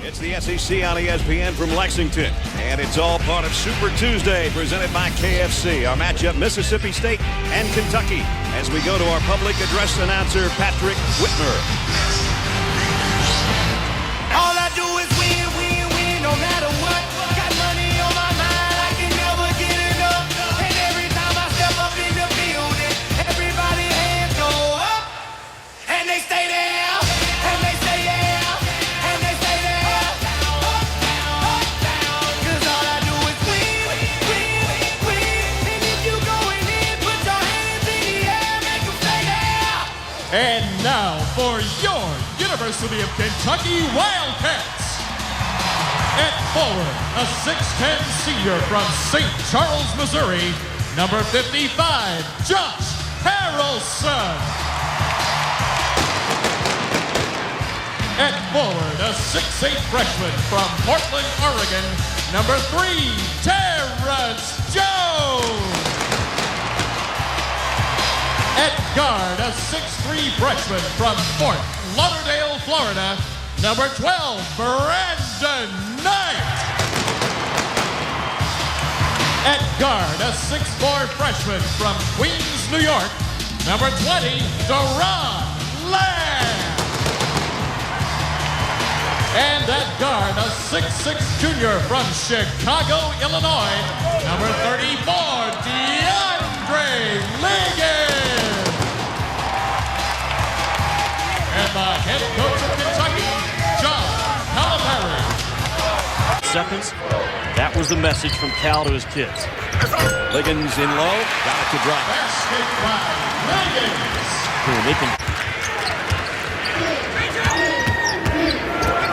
It's the SEC on ESPN from Lexington, and it's all part of Super Tuesday presented by KFC. Our matchup, Mississippi State and Kentucky, as we go to our public address announcer, Patrick Whitmer. All I do is win, win, win, no matter what. Got money on my mind, I can never get enough. And every time I step up in the building, everybody hands go up, and they stay there, and they stay there, and they stay there, up, down, 'cause all I do is win, win, win. And if you going in, put your hands in the air, make them stay there. And now for your University of Kentucky Wildcats. At forward, a 6'10" senior from St. Charles, Missouri, number 55, Josh Harrelson. At forward, a 6'8" freshman from Portland, Oregon, number 3, Terrence Jones. At guard, a 6'3" freshman from Fort Lauderdale, Florida, number 12, Brandon Knight. At guard, a 6'4" freshman from Queens, New York, number 20, Deron Lamb. And at guard, a 6'6" junior from Chicago, Illinois, number 34, DeAndre Liggins. And the head coach of Kentucky, John Calipari. Seconds. That was the message from Cal to his kids. Liggins in low, got it to drop. Basket by Liggins. They can.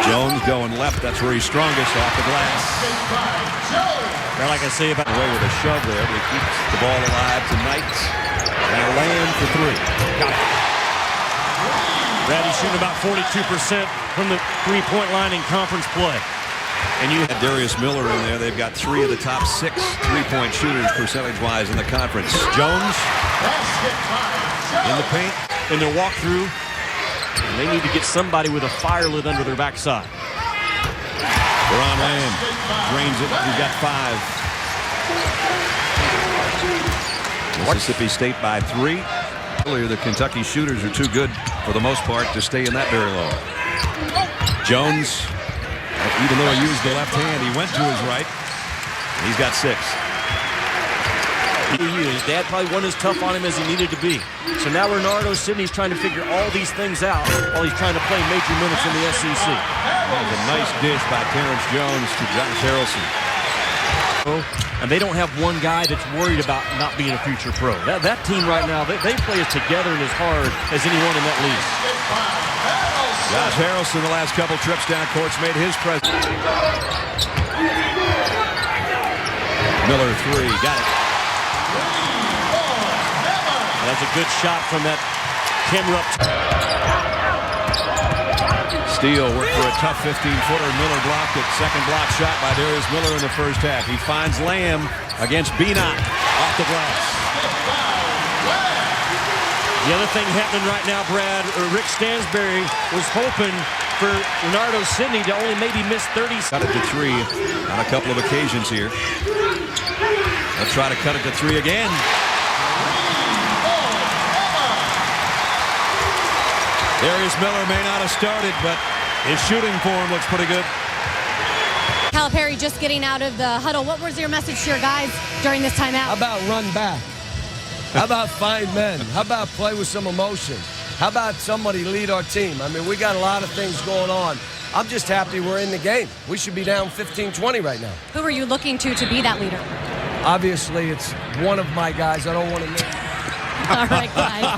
Jones going left, that's where he's strongest, off the glass. Basket by Jones. Well, like I say about Away with a shove there, but he keeps the ball alive tonight. And a land for three. Got it. Brad, he's shooting about 42% from the three-point line in conference play. And you had Darius Miller in there. They've got 3 of the top 6 three-point shooters percentage-wise in the conference. Jones in the paint. In their walkthrough, and they need to get somebody with a fire lit under their backside. Deron Lamb drains it. He's got 5. Mississippi State by 3. Earlier, the Kentucky shooters are too good for the most part to stay in that very low. Jones, even though he used the left hand, he went to his right. He's got 6. His dad probably wasn't as tough on him as he needed to be. So now Renardo Sidney's trying to figure all these things out while he's trying to play major minutes in the SEC. That was a nice dish by Terrence Jones to Josh Harrelson. And they don't have one guy that's worried about not being a future pro. That team right now, they play as together and as hard as anyone in that league. Josh Harrelson, the last couple trips down court's made his presence. Miller 3, got it. That's a good shot from that camera up. Steele worked for a tough 15-footer. Miller blocked it. Second block shot by Darius Miller in the first half. He finds Lamb against Beanot off the glass. The other thing happening right now, Brad, Rick Stansbury was hoping for Renardo Sidney to only maybe miss 30. Cut it to 3 on a couple of occasions here. They'll try to cut it to 3 again. Darius Miller may not have started, but his shooting form looks pretty good. Calipari just getting out of the huddle. What was your message to your guys during this timeout? How about run back? How about find men? How about play with some emotion? How about somebody lead our team? I mean, we got a lot of things going on. I'm just happy we're in the game. We should be down 15-20 right now. Who are you looking to be that leader? Obviously, it's one of my guys. I don't want to name. All right, guys.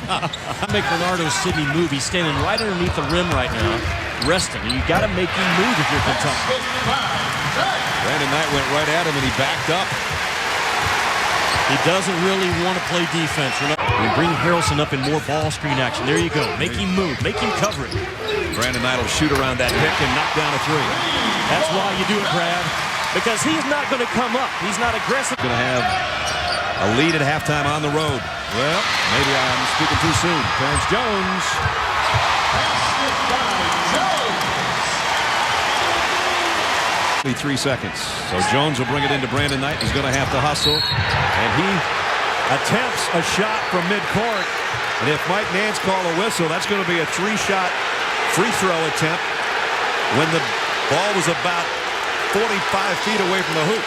Make Renardo Sidney move. He's standing right underneath the rim right now, resting. You got to make him move if you're Kentucky. Brandon Knight went right at him and he backed up. He doesn't really want to play defense. We bring Harrelson up in more ball screen action. There you go. Make him move. Make him cover it. Brandon Knight will shoot around that pick and knock down a 3. That's why you do it, Brad. Because he's not going to come up. He's not aggressive. Going to have a lead at halftime on the road. Well, maybe I'm speaking too soon. Terrence Jones. 3 seconds. So Jones will bring it into Brandon Knight. He's going to have to hustle. And he attempts a shot from midcourt. And if Mike Nance call a whistle, that's going to be a 3-shot free throw attempt when the ball was about 45 feet away from the hoop.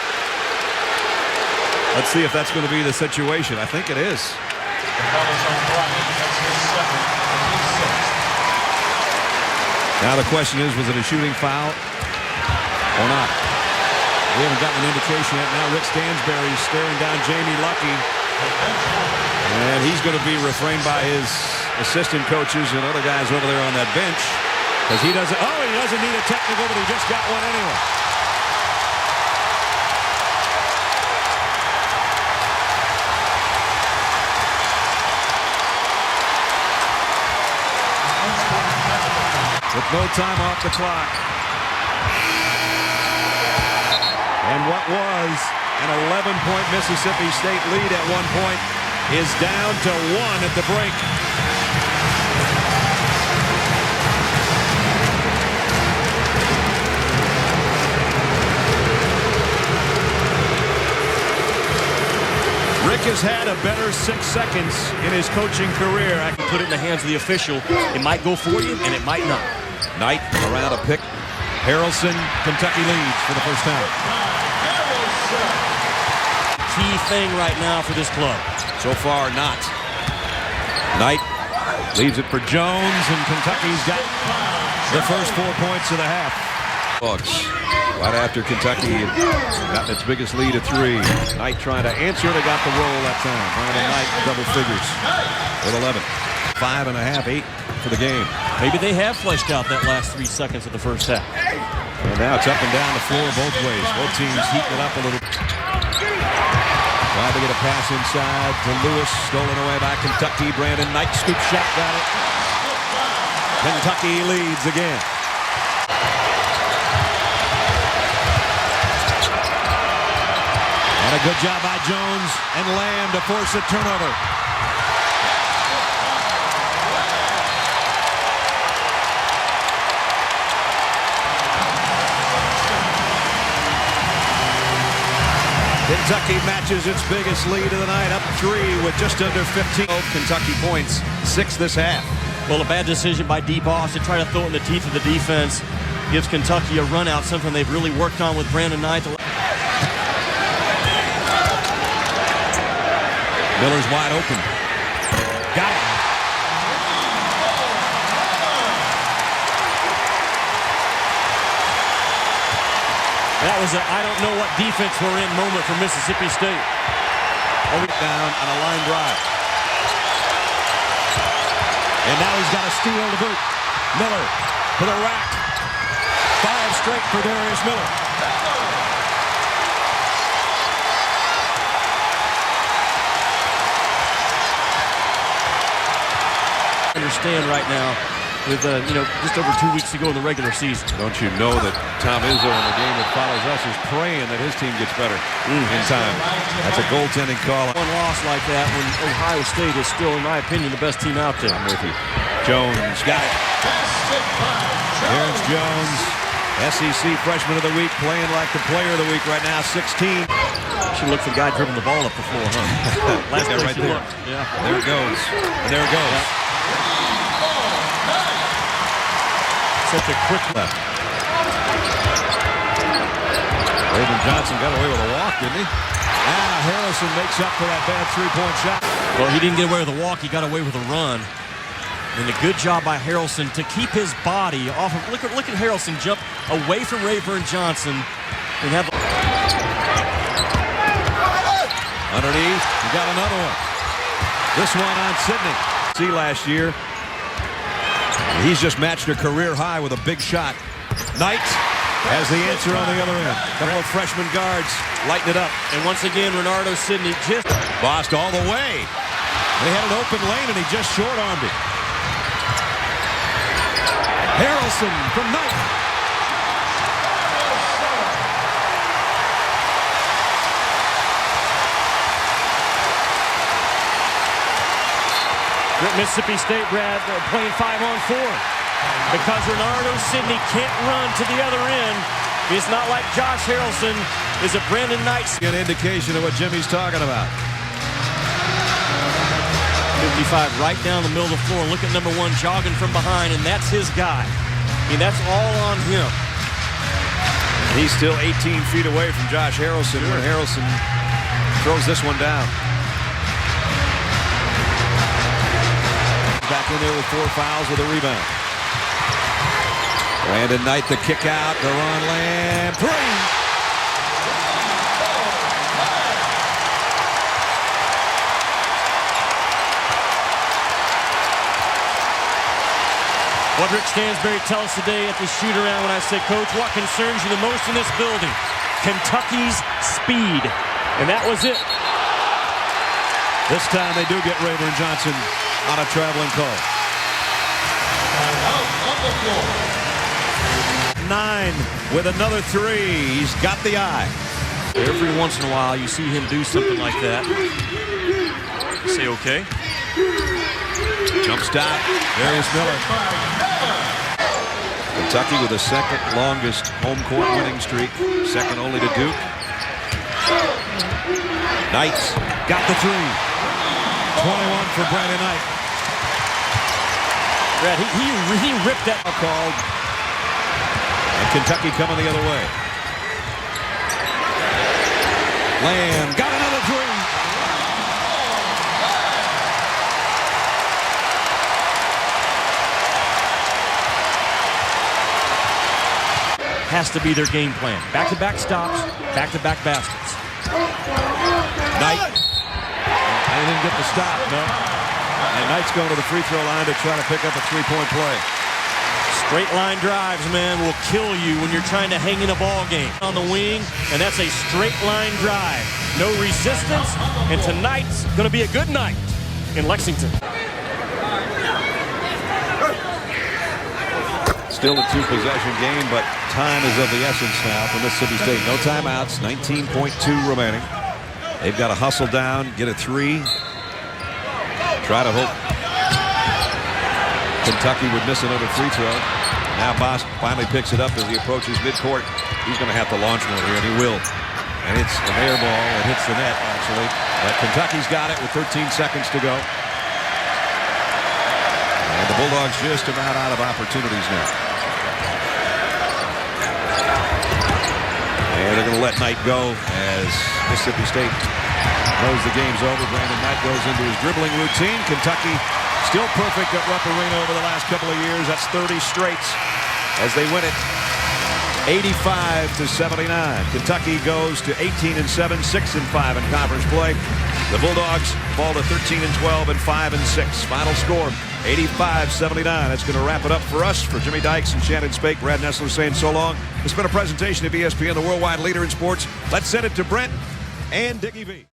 Let's see if that's going to be the situation. I think it is. Now the question is, was it a shooting foul or not? We haven't gotten an indication yet. Now Rick Stansberry is staring down Jamie Luckey. And he's going to be refrained by his assistant coaches and other guys over there on that bench. Because he doesn't need a technical, but he just got one anyway. With no time off the clock. And what was an 11-point Mississippi State lead at one point is down to 1 at the break. Rick has had a better 6 seconds in his coaching career. I can put it in the hands of the official. It might go for you, and it might not. Knight around a pick. Harrelson, Kentucky leads for the first time. Key thing right now for this club. So far, not. Knight leaves it for Jones, and Kentucky's got the first 4 points of the half. Bucks right after Kentucky had gotten its biggest lead of 3. Knight trying to answer. They got the roll that time. Brandon Knight double figures with 11. 5.5, 8 for the game. Maybe they have fleshed out that last 3 seconds of the first half. And now it's up and down the floor both ways. Both teams heating it up a little. Tried to get a pass inside to Lewis. Stolen away by Kentucky. Brandon Knight scoop shot. Got it. Kentucky leads again. And a good job by Jones and Lamb to force a turnover. Kentucky matches its biggest lead of the night, up 3 with just under 15 Kentucky points, 6 this half. Well, a bad decision by DeBoss to try to throw it in the teeth of the defense. Gives Kentucky a run out, something they've really worked on with Brandon Knight. Miller's wide open. Got it. That was a I don't know what defense we're in moment for Mississippi State. Over down on a line drive. And now he's got a steal to boot. Miller to the rack. 5 straight for Darius Miller. Understand right now with just over 2 weeks to go in the regular season. Don't you know that Tom Izzo in the game that follows us is praying that his team gets better in time. That's a goaltending call. One loss like that when Ohio State is still, in my opinion, the best team out there. I'm with you. Jones got it. Terrence Jones, SEC Freshman of the Week, playing like the player of the week right now, 16. Should look for the guy dribbling the ball up the floor, huh? Last place right you there. looked. Yeah. There it goes. And there it goes. Yeah. Such a quick left. Raven Johnson got away with a walk, didn't he? Harrelson makes up for that bad 3-point shot. Well, he didn't get away with a walk. He got away with a run. And a good job by Harrelson to keep his body off of. Look at Harrelson jump away from Rayburn Johnson and have. Underneath, you got another one. This one on Sidney. See last year. He's just matched a career high with a big shot. Knight has the answer on the other end. A couple of freshman guards lighten it up. And once again, Renardo Sidney just bossed all the way. They had an open lane and he just short-armed it. Harrelson from Knight. Mississippi State, Brad, playing 5-on-4 because Renardo Sidney can't run to the other end. It's not like Josh Harrelson is a Brandon Knight. An indication of what Jimmy's talking about. 55 right down the middle of the floor. Look at number 1 jogging from behind, and that's his guy. I mean, that's all on him. He's still 18 feet away from Josh Harrelson when Harrelson throws this one down. Back in there with 4 fouls with a rebound. Brandon Knight, the kick out, the run, Lamb, 3. What Rick Stansbury tell us today at the shoot-around when I said, Coach, what concerns you the most in this building? Kentucky's speed. And that was it. This time they do get Rayburn Johnson on a traveling call. 9 with another 3. He's got the eye. Every once in a while you see him do something like that. You say, okay. Jump stop, Darius Miller. Kentucky with the second longest home court winning streak, second only to Duke. Knight got the 3. 21 for Brandon Knight. Brad, he ripped that. Called. And Kentucky coming the other way. Lamb got another 3. Has to be their game plan. Back-to-back stops, back-to-back baskets. Knight. They didn't get the stop, no. And Knight's going to the free throw line to try to pick up a 3-point play. Straight line drives, man, will kill you when you're trying to hang in a ball game. On the wing, and that's a straight line drive. No resistance, and tonight's going to be a good night in Lexington. Still a 2-possession game, but time is of the essence now for Mississippi State. No timeouts, 19.2 remaining. They've got to hustle down, get a 3. Try to hope Kentucky would miss another free throw. Now Boss finally picks it up as he approaches midcourt. He's going to have to launch one here, and he will. And it's an air ball that hits the net, actually. But Kentucky's got it with 13 seconds to go. And the Bulldogs just about out of opportunities now. And they're going to let Knight go as Mississippi State knows the game's over. Brandon Knight goes into his dribbling routine. Kentucky still perfect at Rupp Arena over the last couple of years. That's 30 straights as they win it 85-79. Kentucky goes to 18-7, 6-5 in conference play. The Bulldogs fall to 13-12 and 5-6. Final score 85-79. That's going to wrap it up for us. For Jimmy Dykes and Shannon Spake, Brad Nessler saying so long. It's been a presentation of ESPN, the worldwide leader in sports. Let's send it to Brent and Dickie V.